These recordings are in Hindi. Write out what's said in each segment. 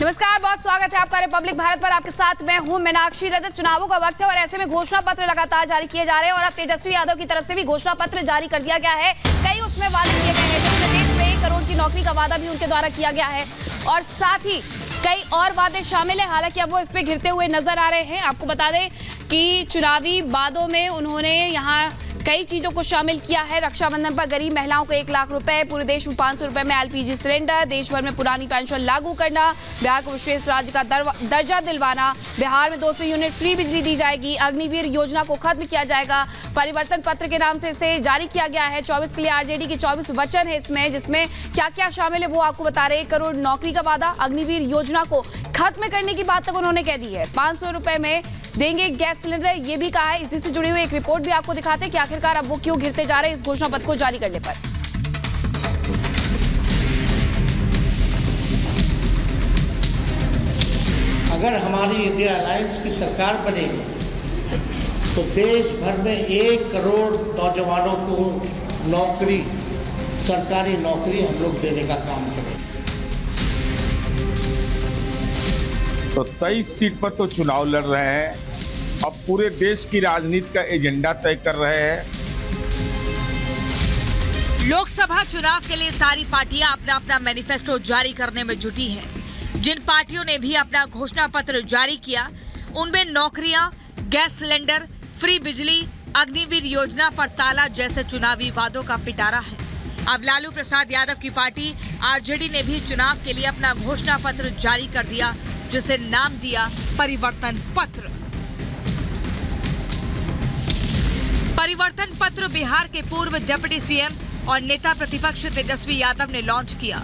नमस्कार, बहुत स्वागत है आपका रिपब्लिक भारत पर। आपके साथ मैं हूं मीनाक्षी रजत। चुनावों का वक्त है और ऐसे में घोषणा पत्र लगातार जारी किए जा रहे हैं और अब तेजस्वी यादव की तरफ से भी घोषणा पत्र जारी कर दिया गया है। कई उसमें वादे किए गए हैं। प्रदेश में 1 करोड़ की नौकरी का वादा भी उनके द्वारा किया गया है और साथ ही कई और वादे शामिल हैं। हालांकि अब वो इस पे घिरते हुए नजर आ रहे हैं। आपको बता दें कि चुनावी वादों में उन्होंने यहाँ कई चीजों को शामिल किया है। रक्षाबंधन पर गरीब महिलाओं को 1 लाख रुपए, पूरे देश में 500 रुपए में LPG सिलेंडर, देश भर में पुरानी पेंशन लागू करना, बिहार को विशेष राज्य का दर्जा दिलवाना, बिहार में 200 यूनिट फ्री बिजली दी जाएगी, अग्निवीर योजना को खत्म किया जाएगा। परिवर्तन पत्र के नाम से इसे जारी किया गया है। 24 के लिए RJD के 24 वचन है इसमें, जिसमें क्या क्या शामिल है वो आपको बता रहे। 1 करोड़ नौकरी का वादा, अग्निवीर योजना को खत्म करने की बात तक उन्होंने कह दी है। 500 रुपए में देंगे गैस सिलेंडर, ये भी कहा है। इसी से जुड़ी हुई एक रिपोर्ट भी आपको दिखाते हैं कि आखिरकार अब वो क्यों घिरते जा रहे हैं इस घोषणा पत्र को जारी करने पर। अगर हमारी इंडिया अलायंस की सरकार बनेगी तो देश भर में 1 करोड़ नौजवानों को नौकरी, सरकारी नौकरी हम लोग देने का काम करेंगे। तो 23 सीट पर तो चुनाव लड़ रहे हैं। अब पूरे देश की राजनीति का एजेंडा तय कर रहे हैं। लोकसभा चुनाव के लिए सारी पार्टियां अपना अपना मैनिफेस्टो जारी करने में जुटी हैं। जिन पार्टियों ने भी अपना घोषणा पत्र जारी किया, उनमें नौकरियां, गैस सिलेंडर, फ्री बिजली, अग्निवीर योजना पर ताला जैसे चुनावी वादों का पिटारा है। अब लालू प्रसाद यादव की पार्टी RJD ने भी चुनाव के लिए अपना घोषणा पत्र जारी कर दिया, जिसे नाम दिया परिवर्तन पत्र। परिवर्तन पत्र बिहार के पूर्व डिप्टी CM और नेता प्रतिपक्ष तेजस्वी यादव ने लॉन्च किया।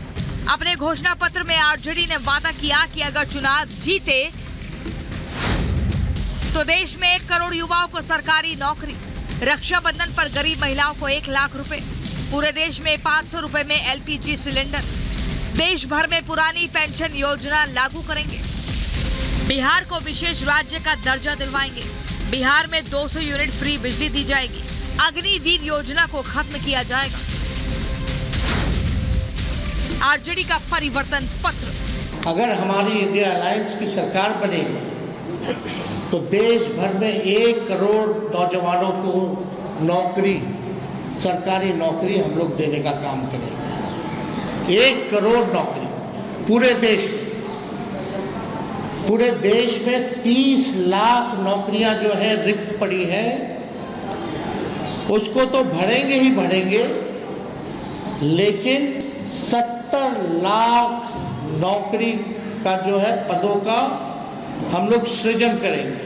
अपने घोषणा पत्र में RJD ने वादा किया कि अगर चुनाव जीते तो देश में 1 करोड़ युवाओं को सरकारी नौकरी, रक्षाबंधन पर गरीब महिलाओं को 1 लाख रुपए, पूरे देश में 500 रुपए में LPG सिलेंडर, देश भर में पुरानी पेंशन योजना लागू करेंगे, बिहार को विशेष राज्य का दर्जा दिलवाएंगे, बिहार में 200 यूनिट फ्री बिजली दी जाएगी, अग्निवीर योजना को खत्म किया जाएगा। RJD का परिवर्तन पत्र। अगर हमारी इंडिया अलायंस की सरकार बनेगी तो देश भर में 1 करोड़ नौजवानों को नौकरी, सरकारी नौकरी हम लोग देने का काम करेंगे। 1 करोड़ नौकरी पूरे देश में। पूरे देश में 30 लाख नौकरियां जो है रिक्त पड़ी है, उसको तो भरेंगे ही भरेंगे, लेकिन 70 लाख नौकरी का जो है पदों का हम लोग सृजन करेंगे।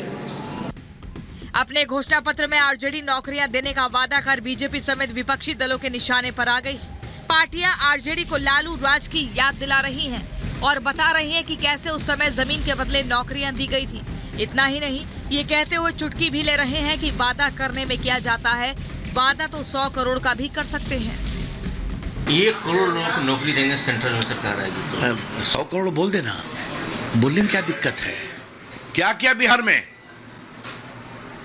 अपने घोषणा पत्र में RJD नौकरियां देने का वादा कर बीजेपी समेत विपक्षी दलों के निशाने पर आ गई। पार्टियां RJD को लालू राज की याद दिला रही हैं और बता रही हैं कि कैसे उस समय जमीन के बदले नौकरियां दी गई थी। इतना ही नहीं, ये कहते हुए चुटकी भी ले रहे हैं कि वादा करने में किया जाता है, वादा तो 100 करोड़ का भी कर सकते हैं। 1 करोड़ लोगों को नौकरी देंगे सेंट्रल में सरकार आएगी। 100 करोड़ बोल देना, बोलने में क्या दिक्कत है? क्या किया बिहार में?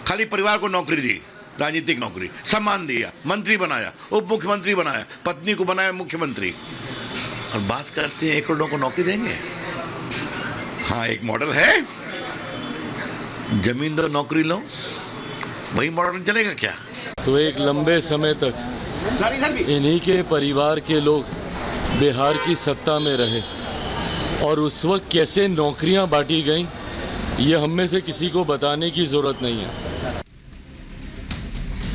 खाली परिवार को नौकरी दी, राजनीतिक नौकरी, सम्मान दिया, मंत्री बनाया, उप मुख्यमंत्री बनाया, पत्नी को बनाया मुख्यमंत्री, और बात करते हैं 1 करोड़ को नौकरी देंगे। हाँ, एक मॉडल है, जमीन दो नौकरी लो, वही मॉडल चलेगा क्या? तो एक लंबे समय तक इन्हीं के परिवार के लोग बिहार की सत्ता में रहे और उस वक्त कैसे नौकरियां बांटी गईं, ये हम में से किसी को बताने की जरूरत नहीं है।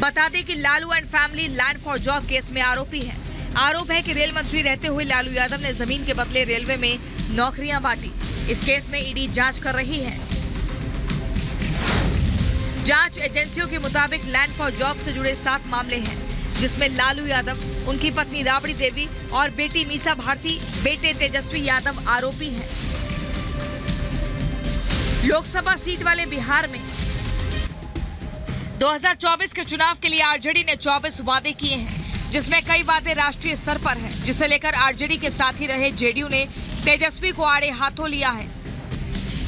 बता दें कि Lalu and family land for job case में आरोपी है। आरोप है कि रेल मंत्री रहते हुए लालू यादव ने जमीन के बदले रेलवे में नौकरियां बांटी। इस केस में ईडी जांच कर रही है। जांच एजेंसियों के मुताबिक लैंड फॉर जॉब से जुड़े 7 मामले हैं, जिसमें लालू यादव, उनकी पत्नी राबड़ी देवी और बेटी मीसा भारती, बेटे तेजस्वी यादव आरोपी हैं। लोकसभा सीट वाले बिहार में 2024 के चुनाव के लिए RJD ने 24 वादे किए हैं, जिसमें कई वादे राष्ट्रीय स्तर पर हैं, जिसे लेकर RJD के साथ ही रहे JDU ने तेजस्वी को आड़े हाथों लिया है।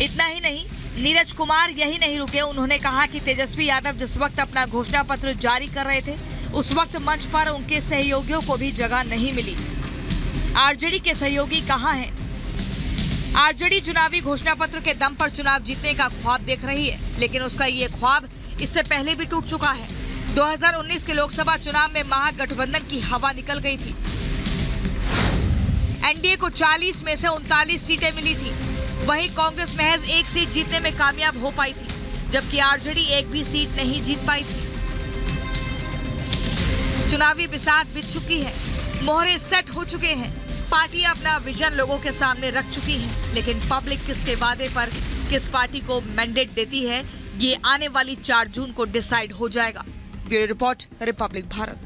इतना ही नहीं, नीरज कुमार यही नहीं रुके। उन्होंने कहा कि तेजस्वी यादव जिस वक्त अपना घोषणा पत्र जारी कर रहे थे, उस वक्त मंच पर उनके सहयोगियों को भी जगह नहीं मिली। RJD के सहयोगी कहां हैं? आरजेडी चुनावी घोषणा पत्र के दम पर चुनाव जीतने का ख्वाब देख रही है, लेकिन उसका ये ख्वाब इससे पहले भी टूट चुका है। 2019 के लोकसभा चुनाव में महागठबंधन की हवा निकल गई थी। एनडीए को 40 में से 39 सीटें मिली थी। वहीं कांग्रेस महज 1 सीट जीतने में कामयाब हो पाई थी, जबकि आरजेडी एक भी सीट नहीं जीत पाई थी। चुनावी बिसात बिछ चुकी है, मोहरे सेट हो चुके हैं, पार्टी अपना विजन लोगों के सामने रख चुकी है, लेकिन पब्लिक किसके वादे पर किस पार्टी को मैंडेट देती है, ये आने वाली 4 जून को डिसाइड हो जाएगा। Bureau report, Republic Bharat.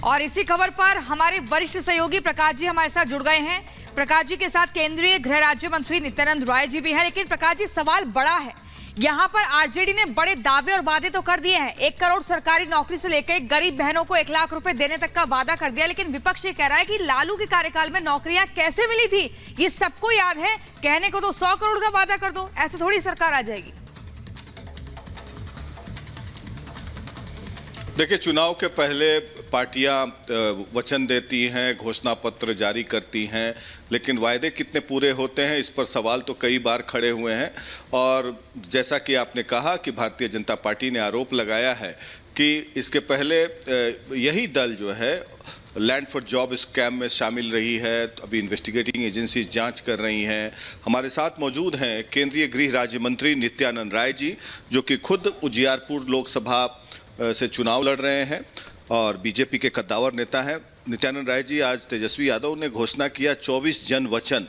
और इसी खबर पर हमारे वरिष्ठ सहयोगी प्रकाश जी हमारे साथ जुड़ गए हैं। प्रकाश जी के साथ केंद्रीय गृह राज्य मंत्री नित्यानंद राय जी भी हैं। लेकिन प्रकाश जी, सवाल बड़ा है, यहाँ पर आरजेडी ने बड़े दावे और वादे तो कर दिए हैं। 1 करोड़ सरकारी नौकरी से लेकर गरीब बहनों को 1 लाख रुपए देने तक का वादा कर दिया, लेकिन विपक्ष ये कह रहा है कि लालू के कार्यकाल में नौकरियां कैसे मिली थी, ये सबको याद है। कहने को तो 100 करोड़ का वादा कर दो, ऐसे थोड़ी सरकार आ जाएगी। देखिए, चुनाव के पहले पार्टियां वचन देती हैं, घोषणा पत्र जारी करती हैं, लेकिन वायदे कितने पूरे होते हैं, इस पर सवाल तो कई बार खड़े हुए हैं। और जैसा कि आपने कहा कि भारतीय जनता पार्टी ने आरोप लगाया है कि इसके पहले यही दल जो है लैंड फॉर जॉब स्कैम में शामिल रही है। अभी इन्वेस्टिगेटिंग एजेंसी जांच कर रही हैं। हमारे साथ मौजूद हैं केंद्रीय गृह राज्य मंत्री नित्यानंद राय जी, जो कि खुद उजियारपुर लोकसभा से चुनाव लड़ रहे हैं और बीजेपी के कद्दावर नेता हैं। नित्यानंद राय जी, आज तेजस्वी यादव ने घोषणा किया 24 जन वचन,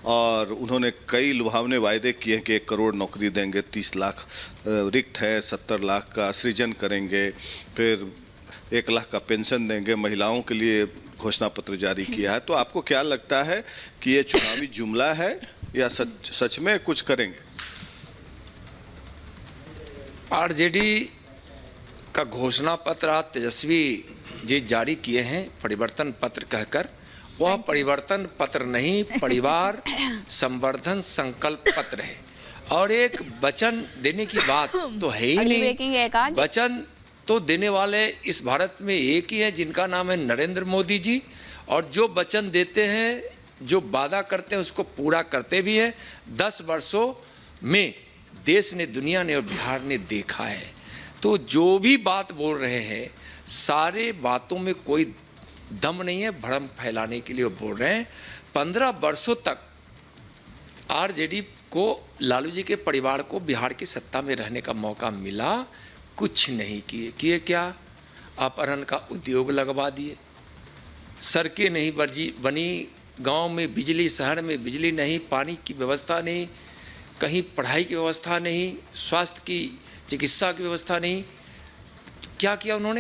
और उन्होंने कई लुभावने वायदे किए कि 1 करोड़ नौकरी देंगे, 30 लाख रिक्त है, 70 लाख का सृजन करेंगे, फिर 1 लाख का पेंशन देंगे, महिलाओं के लिए घोषणा पत्र जारी किया है। तो आपको क्या लगता है कि ये चुनावी जुमला है या सच में कुछ करेंगे? आरजेडी का घोषणा पत्र आज तेजस्वी जी जारी किए हैं परिवर्तन पत्र कहकर। वह परिवर्तन पत्र नहीं, परिवार संवर्धन संकल्प पत्र है। और एक वचन देने की बात तो है ही नहीं। वचन तो देने वाले इस भारत में एक ही है, जिनका नाम है नरेंद्र मोदी जी। और जो वचन देते हैं, जो वादा करते हैं, उसको पूरा करते भी हैं। 10 वर्षों में देश ने, दुनिया ने और बिहार ने देखा है। तो जो भी बात बोल रहे हैं, सारे बातों में कोई दम नहीं है, भ्रम फैलाने के लिए वो बोल रहे हैं। 15 वर्षों तक आरजेडी को, लालू जी के परिवार को बिहार की सत्ता में रहने का मौका मिला, कुछ नहीं किए क्या? अपहरण का उद्योग लगवा दिए, सड़कें नहीं बनी, गांव में बिजली, शहर में बिजली नहीं, पानी की व्यवस्था नहीं, कहीं पढ़ाई की व्यवस्था नहीं, स्वास्थ्य की, चिकित्सा की व्यवस्था नहीं। क्या किया उन्होंने?